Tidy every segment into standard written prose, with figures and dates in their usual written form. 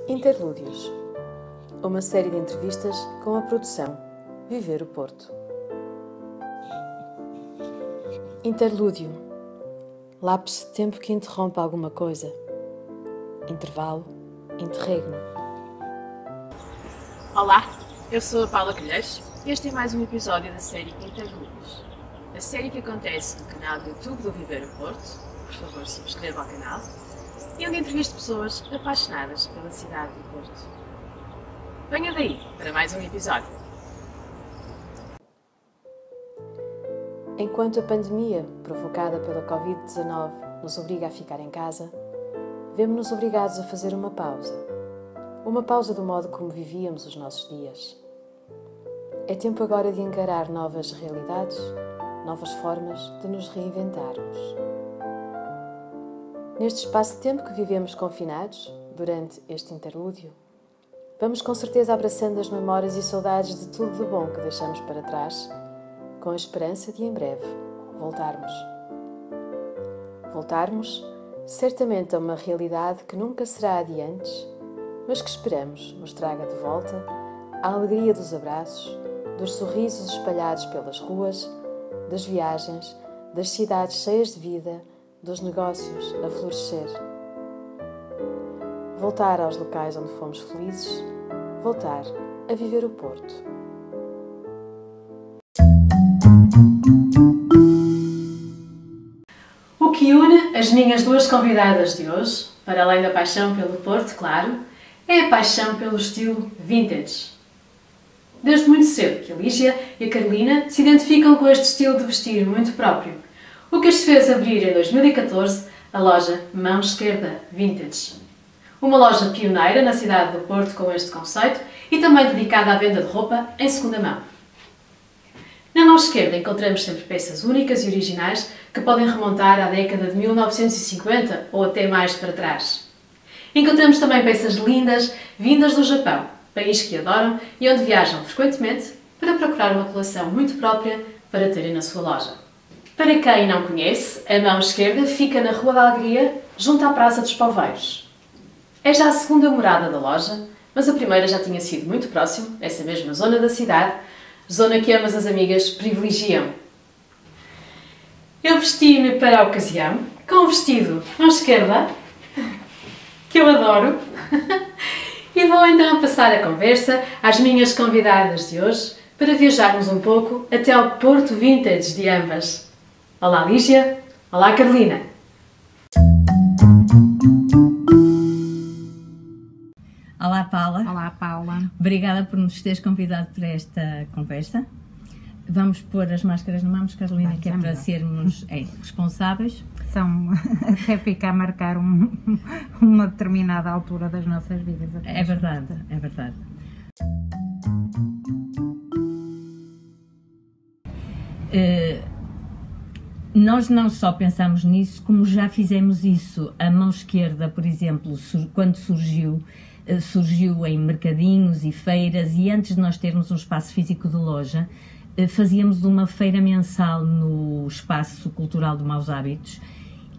Interlúdios, uma série de entrevistas com a produção Viver o Porto. Interlúdio, lapso de tempo que interrompe alguma coisa. Intervalo, interregno. Olá, eu sou a Paula Calheiros e este é mais um episódio da série Interlúdios. A série que acontece no canal do YouTube do Viver o Porto, por favor subscreva o canal, e onde entrevisto pessoas apaixonadas pela cidade do Porto. Venha daí para mais um episódio. Enquanto a pandemia, provocada pela Covid-19, nos obriga a ficar em casa, vemo-nos obrigados a fazer uma pausa. Uma pausa do modo como vivíamos os nossos dias. É tempo agora de encarar novas realidades, novas formas de nos reinventarmos. Neste espaço de tempo que vivemos confinados, durante este interlúdio, vamos com certeza abraçando as memórias e saudades de tudo de bom que deixamos para trás, com a esperança de em breve voltarmos. Voltarmos, certamente a uma realidade que nunca será a de antes, mas que esperamos nos traga de volta a alegria dos abraços, dos sorrisos espalhados pelas ruas, das viagens, das cidades cheias de vida, dos negócios a florescer. Voltar aos locais onde fomos felizes, voltar a viver o Porto. O que une as minhas duas convidadas de hoje, para além da paixão pelo Porto, claro, é a paixão pelo estilo vintage. Desde muito cedo que a Lígia e a Carolina se identificam com este estilo de vestir muito próprio, o que as fez abrir em 2014 a loja Mão Esquerda Vintage. Uma loja pioneira na cidade do Porto com este conceito e também dedicada à venda de roupa em segunda mão. Na mão esquerda encontramos sempre peças únicas e originais que podem remontar à década de 1950 ou até mais para trás. Encontramos também peças lindas vindas do Japão, país que adoram e onde viajam frequentemente para procurar uma coleção muito própria para terem na sua loja. Para quem não conhece, a Mão Esquerda fica na Rua da Alegria, junto à Praça dos Palveiros. É já a segunda morada da loja, mas a primeira já tinha sido muito próximo, nessa mesma zona da cidade, zona que ambas as amigas privilegiam. Eu vesti-me para a ocasião, com um vestido Mão Esquerda, que eu adoro, e vou então passar a conversa às minhas convidadas de hoje para viajarmos um pouco até ao Porto Vintage de ambas. Olá Lígia, olá Carolina. Olá Paula. Olá Paula. Obrigada por nos teres convidado para esta conversa. Vamos pôr as máscaras na mão, Carolina, que é para sermos responsáveis. São até ficar a marcar uma determinada altura das nossas vidas. É verdade, é verdade. Nós não só pensamos nisso, como já fizemos isso. A Mão Esquerda, por exemplo, quando surgiu em mercadinhos e feiras, e antes de nós termos um espaço físico de loja, fazíamos uma feira mensal no Espaço Cultural de Maus Hábitos,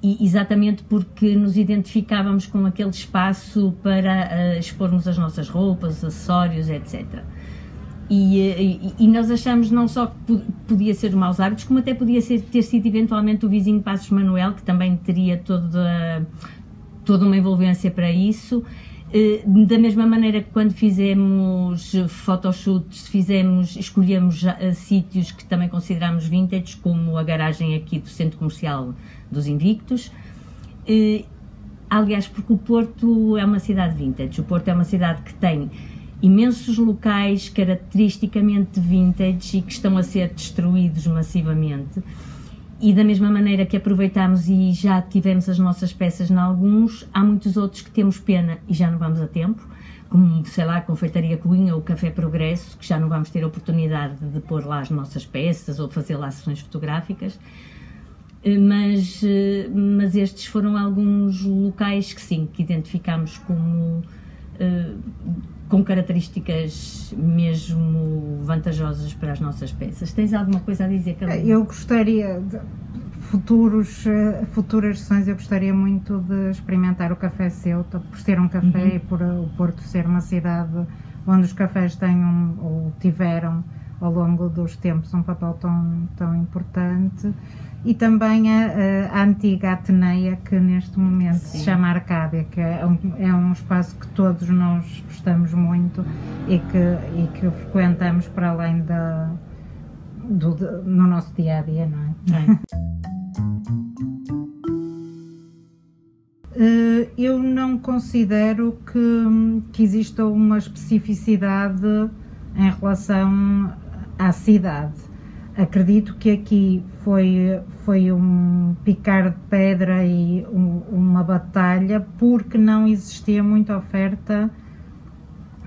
e exatamente porque nos identificávamos com aquele espaço para expormos as nossas roupas, os acessórios, etc. E nós achamos não só que podia ser o Maus Hábitos, como até podia ter sido eventualmente o vizinho Passos Manuel, que também teria toda uma envolvência para isso. Da mesma maneira que quando fizemos photoshoots, escolhemos sítios que também consideramos vintage, como a garagem aqui do Centro Comercial dos Invictos. Aliás, porque o Porto é uma cidade vintage, o Porto é uma cidade que tem imensos locais caracteristicamente vintage e que estão a ser destruídos massivamente, e da mesma maneira que aproveitamos e já tivemos as nossas peças em alguns, há muitos outros que temos pena e já não vamos a tempo, como, sei lá, a Confeitaria Coinha ou o Café Progresso, que já não vamos ter a oportunidade de pôr lá as nossas peças ou fazer lá sessões fotográficas, mas estes foram alguns locais que sim, que identificamos como com características mesmo vantajosas para as nossas peças. Tens alguma coisa a dizer, Carolina? Eu gostaria de futuras sessões eu gostaria muito de experimentar o café Ceuta, por ser um café e por o Porto ser uma cidade onde os cafés têm ou tiveram ao longo dos tempos um papel tão importante, e também a antiga Ateneia, que neste momento se chama Arcádia, que é um espaço que todos nós gostamos muito e que frequentamos para além no nosso dia-a-dia, não é? Eu não considero que exista uma especificidade em relação à cidade. Acredito que aqui foi um picar de pedra e uma batalha, porque não existia muita oferta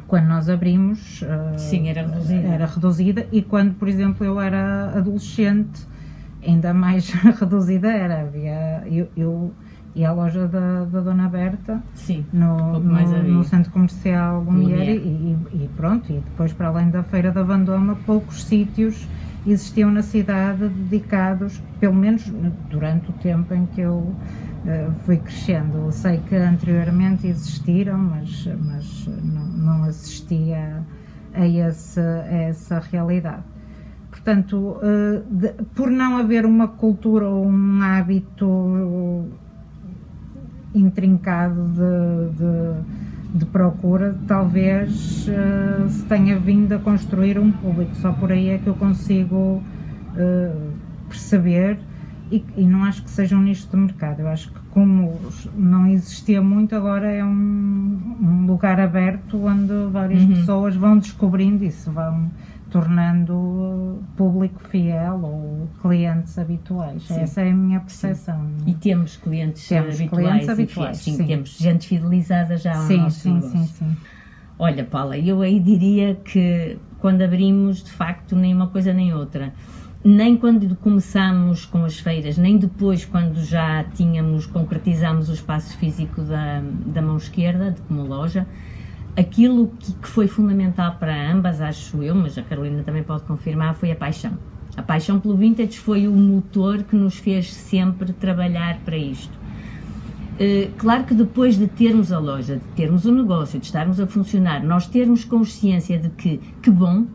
quando nós abrimos. Sim, era reduzida. E quando, por exemplo, eu era adolescente, ainda mais reduzida era. E a loja da Dona Berta, sim, no centro comercial Lumière, e pronto, e depois, para além da Feira da Vendôme, poucos sítios existiam na cidade dedicados, pelo menos durante o tempo em que eu fui crescendo. Eu sei que anteriormente existiram, mas não assistia a essa realidade. Portanto, por não haver uma cultura ou um hábito intrincado de procura, talvez se tenha vindo a construir um público. Só por aí é que eu consigo perceber, e não acho que seja um nicho de mercado. Eu acho que, como não existia muito, agora é um lugar aberto onde várias pessoas vão descobrindo e se vão tornando público fiel ou clientes habituais. Sim. Essa é a minha percepção. E temos clientes habituais. Sim. Temos gente fidelizada já ao nosso negócio. Sim. Olha, Paula, eu aí diria que quando abrimos, de facto, nem uma coisa nem outra. Nem quando começámos com as feiras, nem depois, quando já concretizámos o espaço físico da mão esquerda, como loja. Aquilo que foi fundamental para ambas, acho eu, mas a Carolina também pode confirmar, foi a paixão. A paixão pelo vintage foi o motor que nos fez sempre trabalhar para isto. Claro que depois de termos a loja, de termos o negócio, de estarmos a funcionar, nós termos consciência de que bom,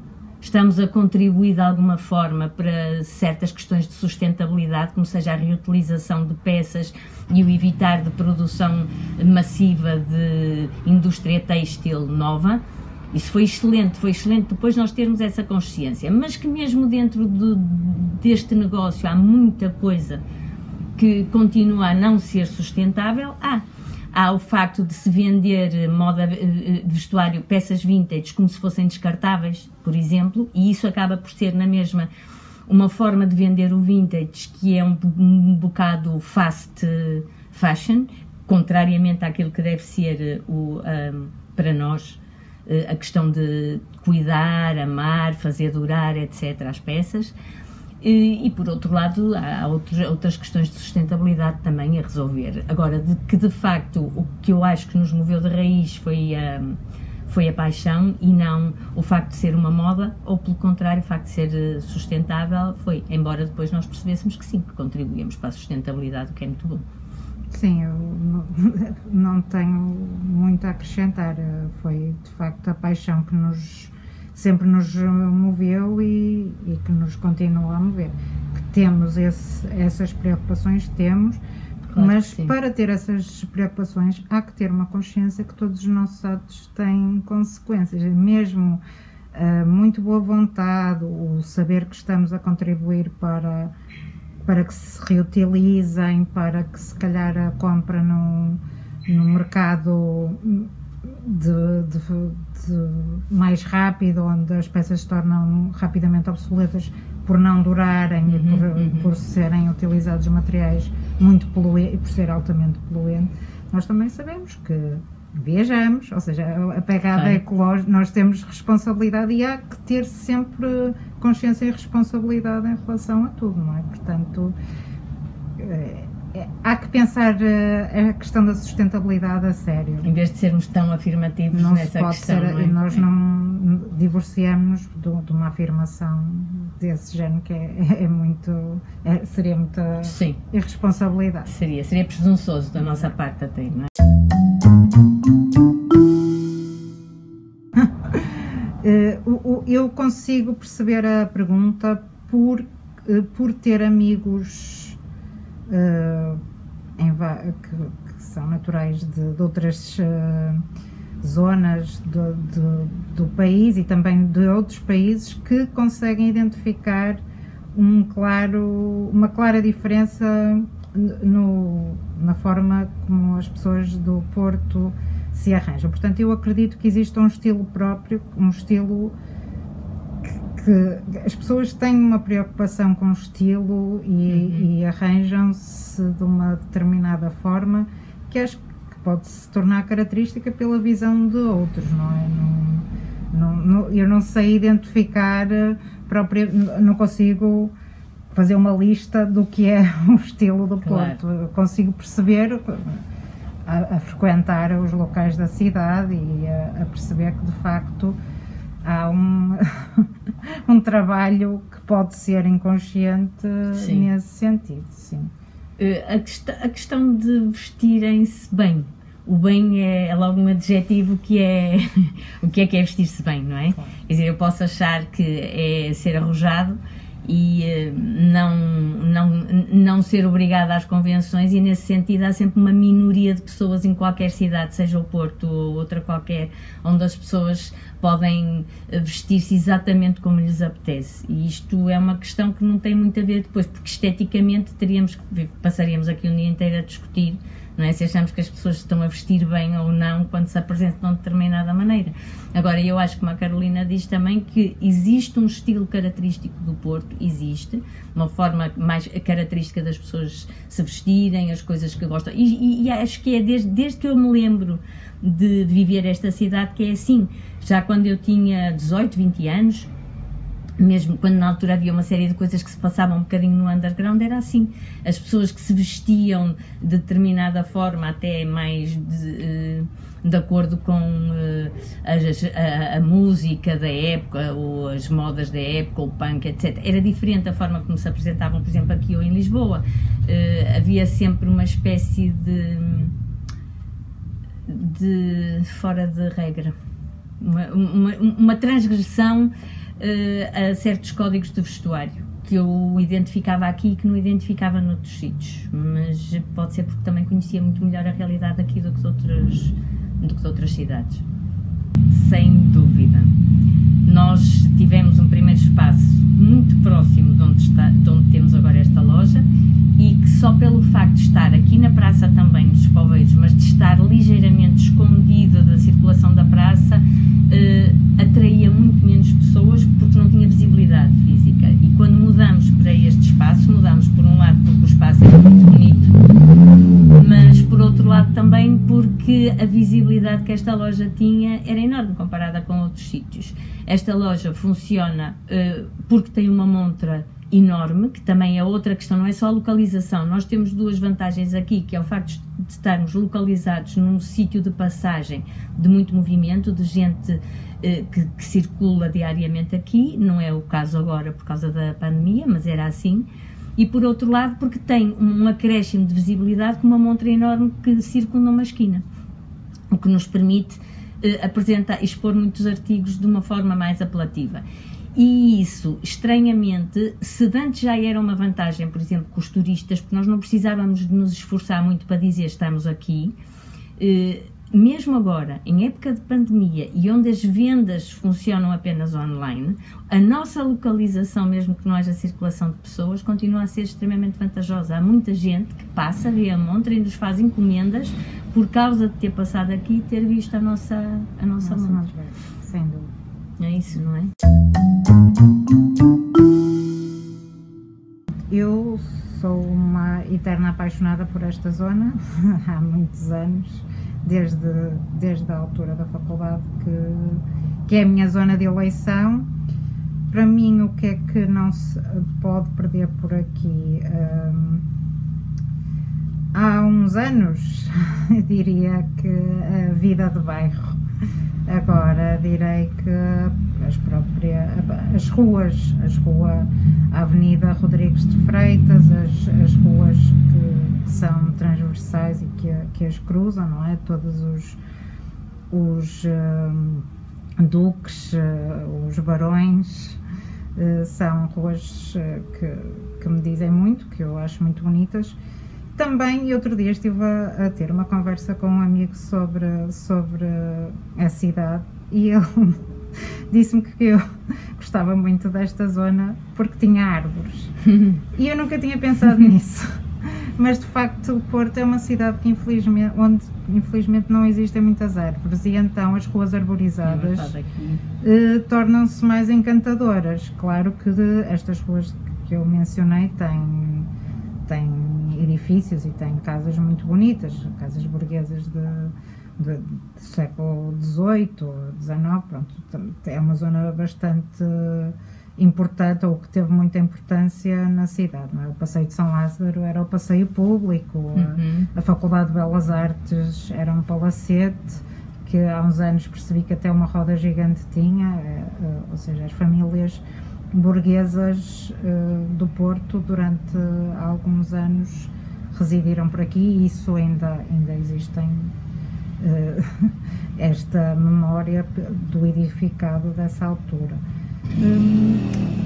estamos a contribuir de alguma forma para certas questões de sustentabilidade, como seja a reutilização de peças e o evitar de produção massiva de indústria têxtil nova. Isso foi excelente depois nós termos essa consciência, mas que mesmo dentro deste negócio há muita coisa que continua a não ser sustentável. Há o facto de se vender moda, vestuário, peças vintage como se fossem descartáveis, por exemplo, e isso acaba por ser na mesma uma forma de vender o vintage que é um bocado fast fashion, contrariamente àquilo que deve ser para nós a questão de cuidar, amar, fazer durar, etc. as peças. E por outro lado, há outras questões de sustentabilidade também a resolver. Agora, de facto, o que eu acho que nos moveu de raiz foi a paixão e não o facto de ser uma moda, ou pelo contrário, o facto de ser sustentável, embora depois nós percebêssemos que sim, que contribuímos para a sustentabilidade, o que é muito bom. Sim, eu não tenho muito a acrescentar. Foi de facto a paixão que sempre nos moveu e que nos continua a mover. Que temos essas preocupações, claro, mas para ter essas preocupações há que ter uma consciência que todos os nossos atos têm consequências. Mesmo muito boa vontade, o saber que estamos a contribuir para que se reutilizem, para que se calhar a compra no mercado de mais rápido, onde as peças se tornam rapidamente obsoletas por não durarem e por serem utilizados materiais muito poluentes e por ser altamente poluente. Nós também sabemos que viajamos, ou seja, a pegada ecológica, nós temos responsabilidade e há que ter sempre consciência e responsabilidade em relação a tudo, não é? Portanto, há que pensar a questão da sustentabilidade a sério. Em vez de sermos tão afirmativos nessa questão. Nós não divorciamos de uma afirmação desse género, que seria muita Sim. irresponsabilidade. Seria presunçoso da nossa parte até, não é? Eu consigo perceber a pergunta por ter amigos que são naturais de outras zonas do país e também de outros países, que conseguem identificar uma clara diferença na forma como as pessoas do Porto se arranjam. Portanto, eu acredito que existe um estilo próprio, um estilo que as pessoas têm uma preocupação com o estilo e arranjam-se de uma determinada forma, que acho que pode se tornar característica pela visão de outros, não é? Eu não sei identificar não consigo fazer uma lista do que é o estilo do Porto. Eu consigo perceber, a frequentar os locais da cidade e a perceber que de facto há um trabalho que pode ser inconsciente. Sim. Nesse sentido, sim. A questão de vestirem-se bem. O bem é logo um adjetivo que é o que é vestir-se bem, não é? Claro. Quer dizer, eu posso achar que é ser arrojado e não ser obrigada às convenções, e nesse sentido há sempre uma minoria de pessoas em qualquer cidade, seja o Porto ou outra qualquer, onde as pessoas podem vestir-se exatamente como lhes apetece, e isto é uma questão que não tem muito a ver depois, porque esteticamente passaríamos aqui um dia inteiro a discutir, não é? Se achamos que as pessoas estão a vestir bem ou não quando se apresentam de determinada maneira. Agora, eu acho que, como a Carolina diz também, que existe um estilo característico do Porto, existe, uma forma mais característica das pessoas se vestirem, as coisas que gostam, e acho que é desde que eu me lembro de viver esta cidade que é assim. Já quando eu tinha 18, 20 anos, mesmo quando na altura havia uma série de coisas que se passavam um bocadinho no underground, era assim. As pessoas que se vestiam de determinada forma, até mais de acordo com a música da época, ou as modas da época, o punk, etc. Era diferente a forma como se apresentavam, por exemplo, aqui ou em Lisboa. Havia sempre uma espécie de fora de regra, uma transgressão a certos códigos de vestuário que eu identificava aqui e que não identificava noutros sítios, mas pode ser porque também conhecia muito melhor a realidade aqui do que de outras cidades. Sem dúvida. Nós tivemos um primeiro espaço muito próximo de onde temos agora esta loja, e que só pelo facto de estar aqui na praça também dos Poveiros, mas de estar ligeiramente escondido da circulação da praça, atraía muito menos pessoas porque não tinha visibilidade física. E quando mudamos para este espaço, mudamos por um lado porque o espaço é muito bonito, mas por outro lado também porque a visibilidade que esta loja tinha era enorme comparada com outros sítios. Esta loja funciona porque tem uma montra enorme, que também é outra questão, não é só a localização. Nós temos duas vantagens aqui, que é o facto de estarmos localizados num sítio de passagem de muito movimento, de gente que circula diariamente aqui, não é o caso agora por causa da pandemia, mas era assim, e por outro lado porque tem um acréscimo de visibilidade com uma montra enorme que circula numa esquina, o que nos permite expor muitos artigos de uma forma mais apelativa. E isso, estranhamente, se antes já era uma vantagem, por exemplo, com os turistas, porque nós não precisávamos de nos esforçar muito para dizer estamos aqui, mesmo agora, em época de pandemia e onde as vendas funcionam apenas online, a nossa localização, mesmo que não haja circulação de pessoas, continua a ser extremamente vantajosa. Há muita gente que passa, vê a montra e nos faz encomendas por causa de ter passado aqui e ter visto a nossa montra. Sem dúvida. É isso, não é? Eu sou uma eterna apaixonada por esta zona há muitos anos, desde a altura da faculdade, que é a minha zona de eleição. Para mim, o que é que não se pode perder por aqui? Há uns anos, eu diria que a vida de bairro. Agora direi que a Avenida Rodrigues de Freitas, as ruas que são transversais e que as cruzam, não é? Todos os duques, os barões, são ruas que me dizem muito, que eu acho muito bonitas. Também, outro dia estive a ter uma conversa com um amigo sobre a cidade e ele disse-me que eu gostava muito desta zona porque tinha árvores. E eu nunca tinha pensado nisso. Mas, de facto, o Porto é uma cidade que onde infelizmente não existem muitas árvores e então as ruas arborizadas tornam-se mais encantadoras. Claro que estas ruas que eu mencionei têm edifícios e têm casas muito bonitas, casas burguesas do século XVIII, XIX, pronto, é uma zona bastante importante, ou que teve muita importância na cidade, não é? O Passeio de São Lázaro era o passeio público, a Faculdade de Belas Artes era um palacete, que há uns anos percebi que até uma roda gigante tinha, ou seja, as famílias burguesas do Porto durante alguns anos residiram por aqui e isso ainda existem esta memória do edificado dessa altura.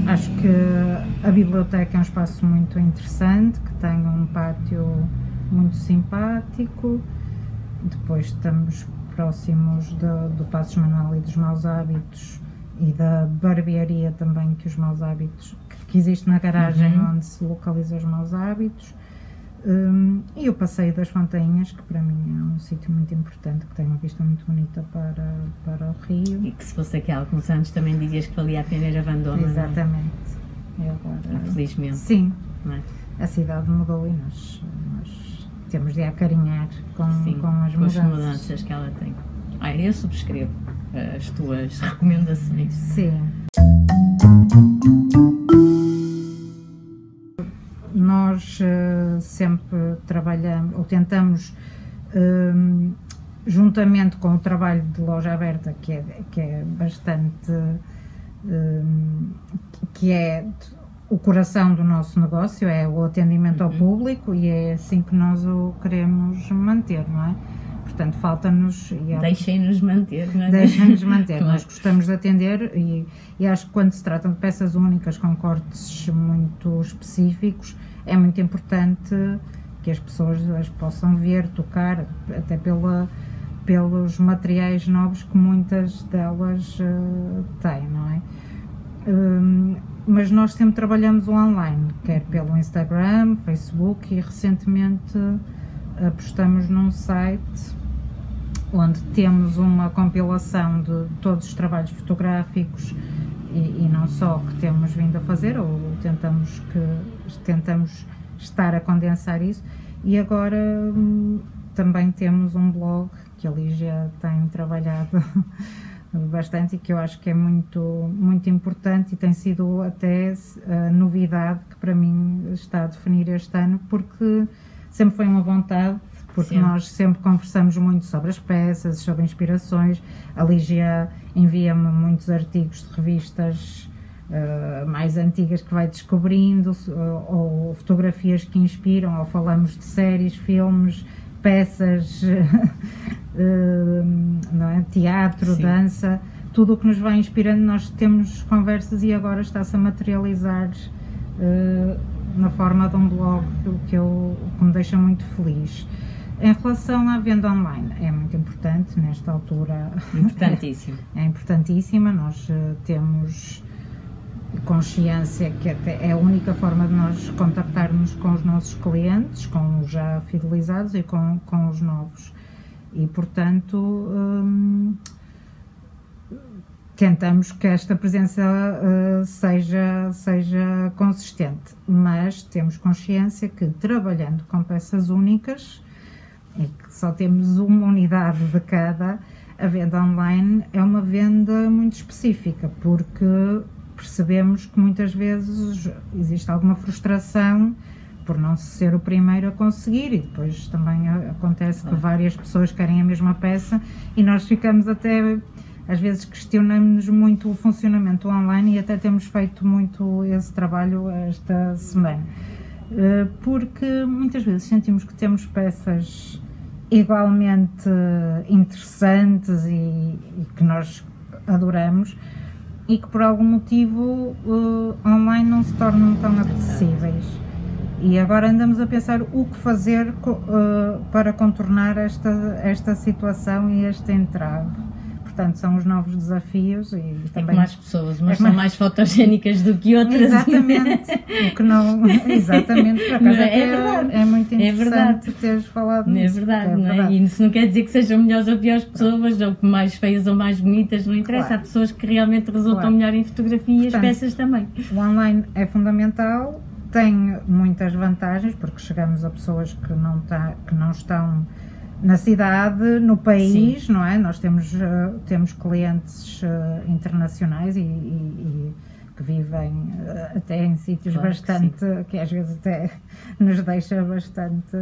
Acho que a biblioteca é um espaço muito interessante, que tem um pátio muito simpático. Depois estamos próximos do Passos Manuel e dos Maus Hábitos e da barbearia também, que os Maus Hábitos, que existe na garagem onde se localizam os Maus Hábitos. E o Passeio das Fontainhas, que para mim é um sítio muito importante, que tem uma vista muito bonita para o rio. E que se fosse aqui há alguns anos também dizias que valia a pena ir a Vandoma. Exatamente. E agora, felizmente. Sim, não é? A cidade mudou e nós temos de acarinhar com as mudanças que ela tem. Eu subscrevo as tuas recomendações. Sim. Nós sempre trabalhamos, ou tentamos, juntamente com o trabalho de loja aberta, que é bastante, que é o coração do nosso negócio, é o atendimento ao público, e é assim que nós o queremos manter, não é? Portanto, falta-nos... Deixem-nos manter, não é? Deixem-nos manter. Nós gostamos de atender e acho que quando se tratam de peças únicas com cortes muito específicos, é muito importante que as pessoas as possam ver, tocar, até pelos materiais novos que muitas delas têm, não é? Mas nós sempre trabalhamos o online, quer pelo Instagram, Facebook, e recentemente apostamos num site onde temos uma compilação de todos os trabalhos fotográficos e não só que temos vindo a fazer, ou tentamos estar a condensar isso, e agora também temos um blog que a Lígia tem trabalhado bastante e que eu acho que é muito, muito importante, e tem sido até a novidade que para mim está a definir este ano, porque sempre foi uma vontade, porque Sim. Nós sempre conversamos muito sobre as peças, sobre inspirações. A Lígia envia-me muitos artigos de revistas mais antigas que vai descobrindo, ou fotografias que inspiram, ou falamos de séries, filmes, peças, não é? Teatro, Sim. Dança, tudo o que nos vai inspirando. Nós temos conversas e agora está-se a materializar na forma de um blog, o que me deixa muito feliz. Em relação à venda online, é muito importante nesta altura. Importantíssimo. É importantíssima. Nós temos consciência que até é a única forma de nós contactarmos com os nossos clientes, com os já fidelizados e com os novos. E, portanto, tentamos que esta presença seja consistente, mas temos consciência que, trabalhando com peças únicas, e que só temos uma unidade de cada, a venda online é uma venda muito específica, porque percebemos que muitas vezes existe alguma frustração por não ser o primeiro a conseguir, e depois também acontece que várias pessoas querem a mesma peça e nós ficamos até às vezes questionamos muito o funcionamento online e até temos feito muito esse trabalho esta semana. Porque muitas vezes sentimos que temos peças igualmente interessantes e que nós adoramos e que por algum motivo online não se tornam tão apetecíveis. E agora andamos a pensar o que fazer para contornar esta situação e este entrave. Portanto, são os novos desafios e também... Como as pessoas, umas são mais fotogénicas do que outras. Exatamente, o que não... Exatamente, por acaso é verdade. É muito interessante teres falado nisso. É verdade, não é? E isso não quer dizer que sejam melhores ou piores pessoas, ou mais feias ou mais bonitas, não interessa. Claro. Há pessoas que realmente resultam melhor em fotografia e as peças também. O online é fundamental, tem muitas vantagens, porque chegamos a pessoas que não estão na cidade, no país, sim, não é? Nós temos clientes internacionais e que vivem até em sítios bastante, que às vezes até nos deixa bastante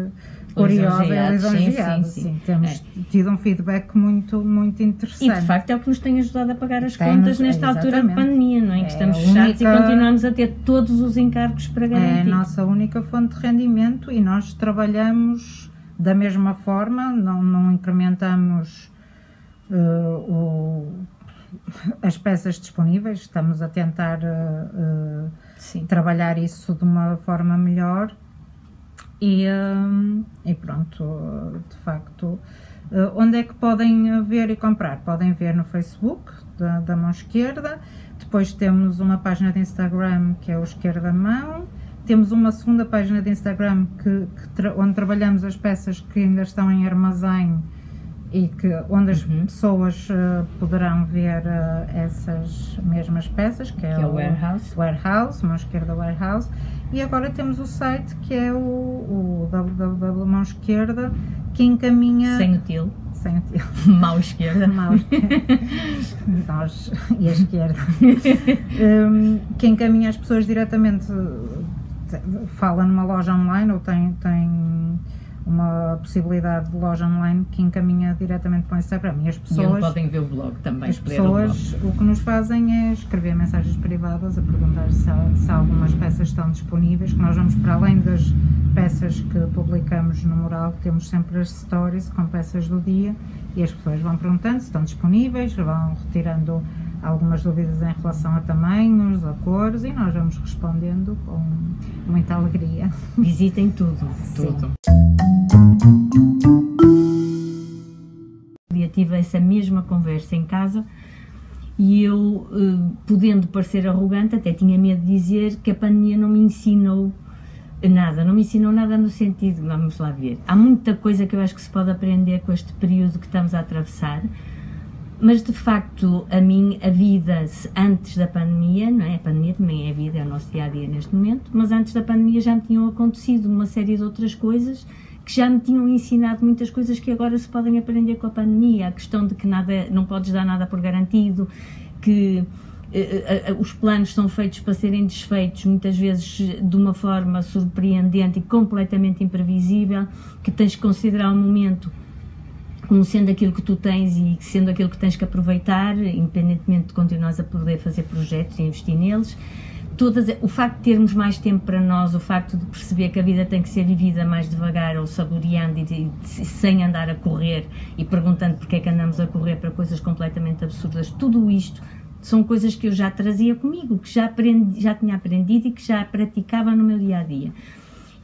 curiosos e lisonjeados. Sim. Temos tido um feedback muito interessante. E de facto é o que nos tem ajudado a pagar as contas nesta altura de pandemia, não é? Que estamos fechados e continuamos a ter todos os encargos para garantir. É a nossa única fonte de rendimento e nós trabalhamos da mesma forma, não incrementamos as peças disponíveis, estamos a tentar trabalhar isso de uma forma melhor e pronto, de facto. Onde é que podem ver e comprar? Podem ver no Facebook da Mão Esquerda, depois temos uma página de Instagram que é o Esquerda Mão. Temos uma segunda página de Instagram onde trabalhamos as peças que ainda estão em armazém e onde as pessoas poderão ver essas mesmas peças, que é o Warehouse, Mão Esquerda Warehouse. E agora temos o site que é o www.mão esquerda, que encaminha... Sem o til. Mão esquerda. Nós e a esquerda. Que encaminha as pessoas diretamente... fala numa loja online ou tem uma possibilidade de loja online que encaminha diretamente para o Instagram e as pessoas podem ver o blog também. As pessoas o que nos fazem é escrever mensagens privadas a perguntar se algumas peças estão disponíveis, que nós vamos para além das peças que publicamos no mural, temos sempre as stories com peças do dia e as pessoas vão perguntando se estão disponíveis, vão retirando algumas dúvidas em relação a tamanhos, a cores e nós vamos respondendo com muita alegria. Visitem tudo. Eu tive essa mesma conversa em casa e eu, podendo parecer arrogante, até tinha medo de dizer que a pandemia não me ensinou nada no sentido, vamos lá ver. Há muita coisa que eu acho que se pode aprender com este período que estamos a atravessar. Mas de facto, a vida antes da pandemia, não é? A pandemia também é a vida, é o nosso dia-a-dia neste momento, mas antes da pandemia já me tinham acontecido uma série de outras coisas que já me tinham ensinado muitas coisas que agora se podem aprender com a pandemia. A questão de que não podes dar nada por garantido, que os planos são feitos para serem desfeitos, muitas vezes de uma forma surpreendente e completamente imprevisível, que tens que considerar o momento como sendo aquilo que tu tens e sendo aquilo que tens que aproveitar, independentemente de continuares a poder fazer projetos e investir neles. O facto de termos mais tempo para nós, o facto de perceber que a vida tem que ser vivida mais devagar ou saboreando e sem andar a correr e perguntando porque é que andamos a correr para coisas completamente absurdas, tudo isto são coisas que eu já trazia comigo, que já tinha aprendido e que já praticava no meu dia-a-dia.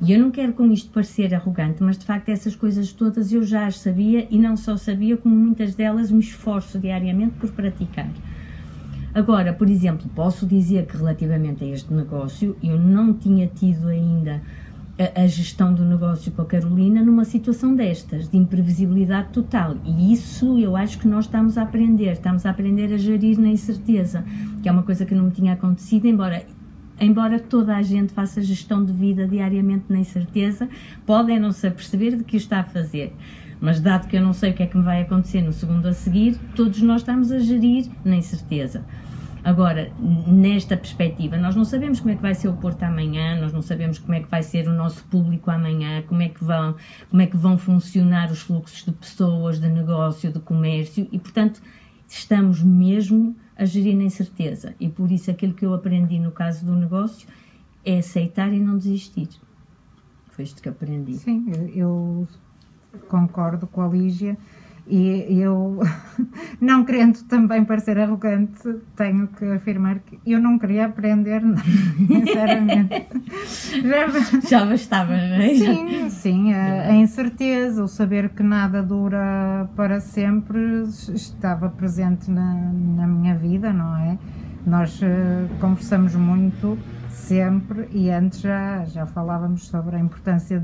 E eu não quero com isto parecer arrogante, mas de facto essas coisas todas eu já as sabia e não só sabia, como muitas delas me esforço diariamente por praticar. Agora, por exemplo, posso dizer que relativamente a este negócio, eu não tinha tido ainda a gestão do negócio com a Carolina numa situação destas, de imprevisibilidade total. E isso eu acho que nós estamos a aprender a gerir na incerteza, que é uma coisa que não me tinha acontecido, embora toda a gente faça gestão de vida diariamente na incerteza, podem não se aperceber de que o está a fazer. Mas dado que eu não sei o que é que me vai acontecer no segundo a seguir, todos nós estamos a gerir na incerteza. Agora, nesta perspectiva, nós não sabemos como é que vai ser o Porto amanhã, nós não sabemos como é que vai ser o nosso público amanhã, como é que vão funcionar os fluxos de pessoas, de negócio, de comércio e, portanto, estamos mesmo a gerir na incerteza. E por isso aquilo que eu aprendi no caso do negócio é aceitar e não desistir. Foi isto que aprendi. Sim, eu concordo com a Lígia e eu, não querendo também parecer arrogante, tenho que afirmar que eu não queria aprender nada, sinceramente. Já bastava, não é? Sim, a incerteza, o saber que nada dura para sempre estava presente na minha vida, não é? Nós conversamos muito sempre e antes já falávamos sobre a importância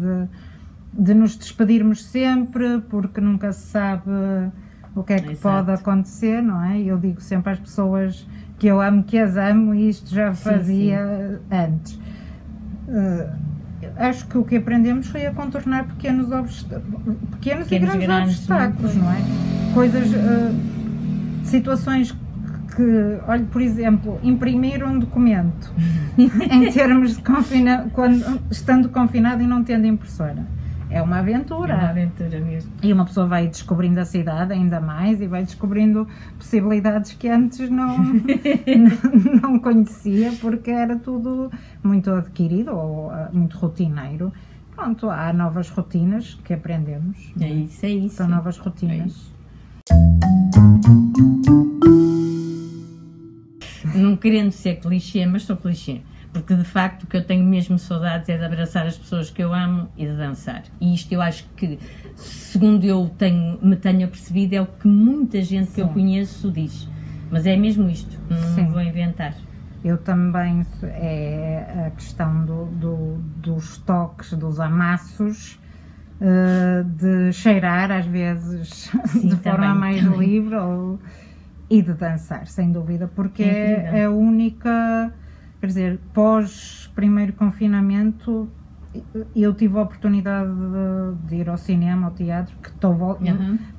de nos despedirmos sempre, porque nunca se sabe o que é que pode acontecer, não é? Eu digo sempre às pessoas que eu amo que as amo e isto já fazia antes. Acho que o que aprendemos foi a contornar pequenos e grandes obstáculos, não é? Coisas, situações que, olha, por exemplo, imprimir um documento em termos de estando confinado e não tendo impressora. É uma aventura. É uma aventura mesmo. E uma pessoa vai descobrindo a cidade ainda mais e vai descobrindo possibilidades que antes não conhecia, porque era tudo muito adquirido ou muito rotineiro. Pronto, há novas rotinas que aprendemos. É isso. São novas rotinas. Não querendo ser clichê, mas sou clichê. Porque de facto o que eu tenho mesmo saudades é de abraçar as pessoas que eu amo e de dançar. E isto eu acho que, segundo me tenho apercebido, é o que muita gente que eu conheço diz. Mas é mesmo isto, não vou inventar. Eu também, é a questão dos toques, dos amassos, de cheirar às vezes de forma mais livre e de dançar, sem dúvida, porque é a única... Quer dizer, pós primeiro confinamento, eu tive a oportunidade de ir ao cinema, ao teatro,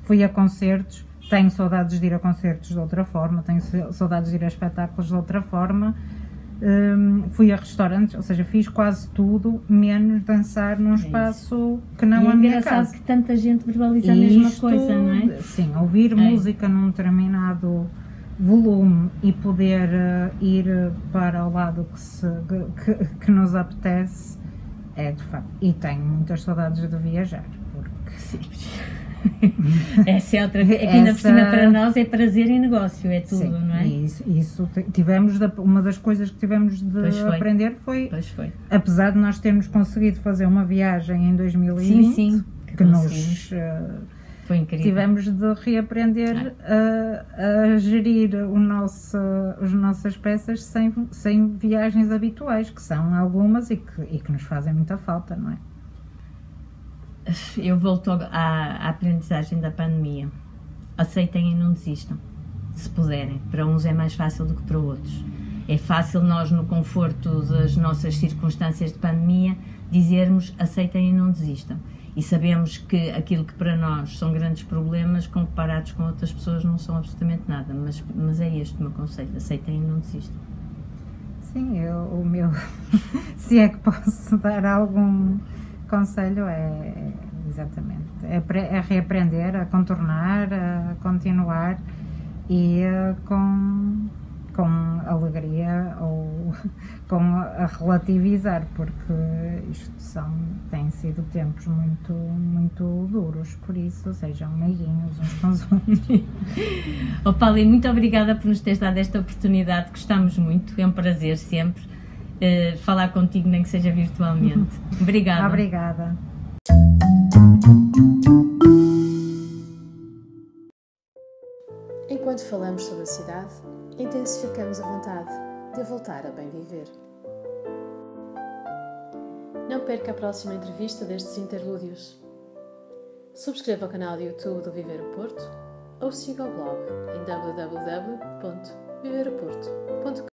fui a concertos, tenho saudades de ir a concertos de outra forma, tenho saudades de ir a espetáculos de outra forma, fui a restaurantes, ou seja, fiz quase tudo, menos dançar num espaço que não a minha casa. É engraçado que tanta gente verbaliza a mesma coisa, não é? Sim, ouvir música num determinado volume e poder ir para o lado que nos apetece é de facto. E tenho muitas saudades de viajar. Porque... Sim. Essa é outra. É que ainda por cima para nós é prazer e negócio, é tudo, não é? Isso tivemos, uma das coisas que tivemos de aprender foi, apesar de nós termos conseguido fazer uma viagem em 2020, que nos... Foi incrível. Tivemos de reaprender a gerir as nossas peças sem viagens habituais, que são algumas e que nos fazem muita falta, não é? Eu volto à aprendizagem da pandemia. Aceitem e não desistam, se puderem. Para uns é mais fácil do que para outros. É fácil nós, no conforto das nossas circunstâncias de pandemia, dizermos aceitem e não desistam. E sabemos que aquilo que para nós são grandes problemas, comparados com outras pessoas, não são absolutamente nada. Mas é este o meu conselho: aceitem e não desistam. Sim, o meu, se é que posso dar algum conselho, exatamente, é reaprender, a contornar, a continuar e com alegria ou a relativizar, porque isto têm sido tempos muito, muito duros, por isso sejam meiguinhos uns com os outros. Paulo, muito obrigada por nos teres dado esta oportunidade, gostamos muito, é um prazer sempre falar contigo, nem que seja virtualmente. Obrigada. Obrigada. Enquanto falamos sobre a cidade, intensificamos a vontade de voltar a bem viver. Não perca a próxima entrevista destes interlúdios. Subscreva o canal do YouTube do Viver o Porto ou siga o blog em www.viveroporto.com.